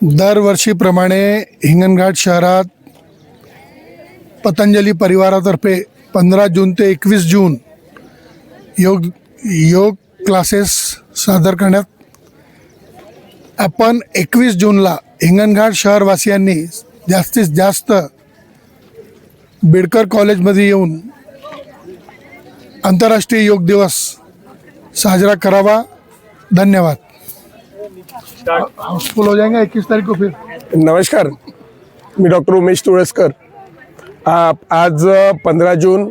दरवर्षीप्रमाणे हिंगणघाट शहरात पतंजली परिवारातर्फे 15 जून ते 21 जून योग क्लासेस सादर करण्यात आपण 21 जूनला हिंगणघाट शहरवासियांनी जास्तीत जास्त बिडकर कॉलेजमध्ये येऊन आंतरराष्ट्रीय योग दिवस साजरा करावा। धन्यवाद। हाउसफुल हो जाएंगे 21 तारीख को फिर। नमस्कार, मी डॉक्टर उमेश तुळसकर। आज 15 जून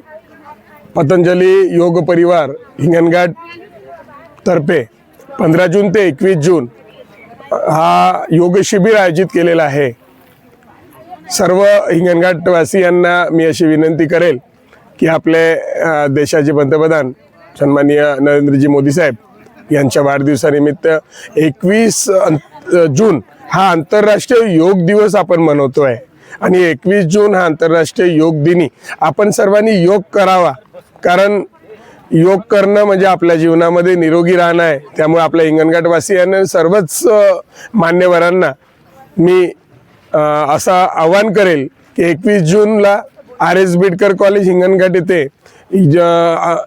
पतंजली योग परिवार हिंगणघाट तर्फे 15 जून ते 21 जून हा योग शिबिर आयोजित केलेला आहे। सर्व हिंगणघाटवासियांना मी अशी विनंती करेल की आपले देशाचे पंतप्रधान सन्माननीय नरेंद्रजी मोदी साहेब यांच्या वाढदिवसानिमित्त 21 जून हा आंतरराष्ट्रीय योग दिवस आपण मनवतोय आणि 21 जून हा आंतरराष्ट्रीय योग दिनी आपण सर्वांनी योग करावा, कारण योग करणं म्हणजे आपल्या जीवनामध्ये निरोगी राहणं आहे। त्यामुळे आपल्या हिंगणघाटवासियांना सर्वच मान्यवरांना मी असं आवाहन करेल की 21 जूनला RS बिडकर कॉलेज हिंगणघाट येथे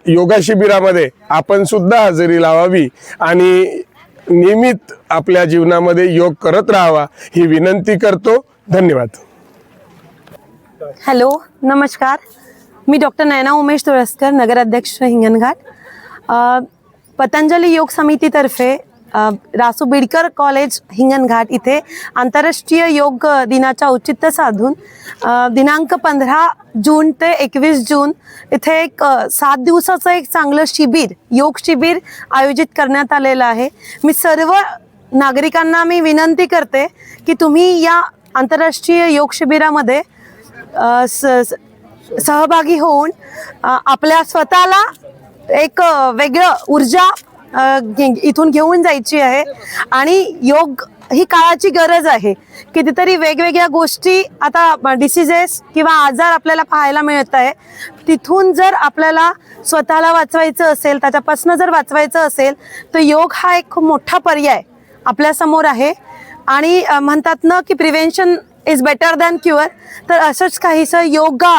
योगा शिबिरामध्ये आपण सुद्धा हजेरी लावावी आणि नियमित आपल्या जीवनामध्ये योग करत राहावा ही विनंती करतो। धन्यवाद। हॅलो, नमस्कार, मी डॉक्टर नयना उमेश तुळसकर, नगराध्यक्ष हिंगणघाट। पतंजली योग समितीतर्फे रासू बिडकर कॉलेज हिंगणघाट इथे आंतरराष्ट्रीय योग दिनाचा औचित्य साधून दिनांक 15 जून ते 21 जून इथे एक 7 दिवसाचं एक चांगलं शिबिर, योग शिबिर आयोजित करण्यात आलेलं आहे। मी सर्व नागरिकांना मी विनंती करते की तुम्ही या आंतरराष्ट्रीय योग शिबिरामध्ये सहभागी होऊन आपल्या स्वतःला एक वेगळं ऊर्जा इथून घेऊन जायची आहे आणि योग ही काळाची गरज आहे। कितीतरी वेगवेगळ्या गोष्टी आता डिसीजेस किंवा आजार आपल्याला पाहायला मिळत आहे। तिथून जर आपल्याला स्वतःला वाचवायचं असेल, त्याच्यापासून जर वाचवायचं असेल तर योग हा एक खूप मोठा पर्याय आपल्यासमोर आहे। आणि म्हणतात ना की prevention is better than cure, तर असंच काहीसं योगा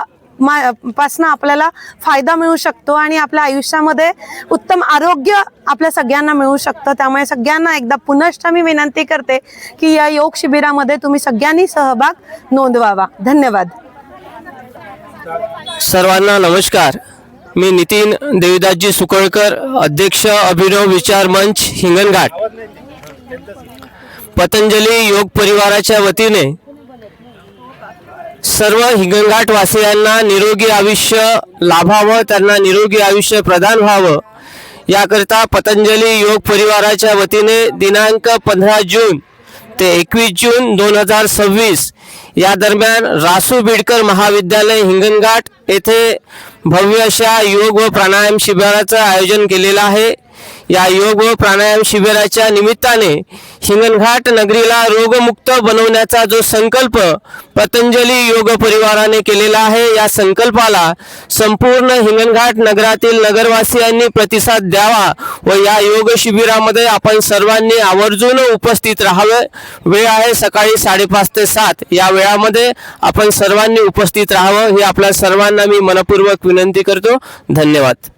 पासून आपल्याला फायदा मिळू शकतो आणि आपल्या आयुष्यामध्ये उत्तम आरोग्य आपल्या सगळ्यांना मिळू शकतं। त्यामुळे सगळ्यांना एकदा पुनश्च मी विनंती करते की या योग शिबिरामध्ये तुम्ही सगळ्यांनी सहभाग नोंदवावा। धन्यवाद। सर्वांना नमस्कार, मी नितीन देवीदासजी सुकळकर, अध्यक्ष अभिनव विचार मंच हिंगणघाट। पतंजली योग परिवाराच्या वतीने सर्व हिंगणघाट वासियांना निरोगी आयुष्य लाभावं, त्यांना निरोगी आयुष्य प्रदान व्हावं याकरिता पतंजली योग परिवाराच्या वतीने दिनांक 15 जून ते 21 जून 2026 या दरम्यान रासू बिडकर महाविद्यालय हिंगणघाट येथे भव्य अशा योग व प्राणायाम शिबिराचं आयोजन केलेलं आहे। या योग व प्राणायाम शिबिराच्या निमित्ताने हिंगणघाट नगरीला रोगमुक्त बनवण्याचा जो संकल्प पतंजली योग परिवाराने केलेला आहे, या संकल्पाला संपूर्ण हिंगणघाट नगरातील नगरवासियांनी प्रतिसाद द्यावा व या योग शिबिरामध्ये आपण सर्वांनी आवर्जून उपस्थित राहावे। वेळ आहे सकाळी 5:30 ते 7 या वेळामध्ये आपण सर्वांनी उपस्थित राहावं ही आपल्या सर्वांना मी मनपूर्वक विनंती करतो। धन्यवाद।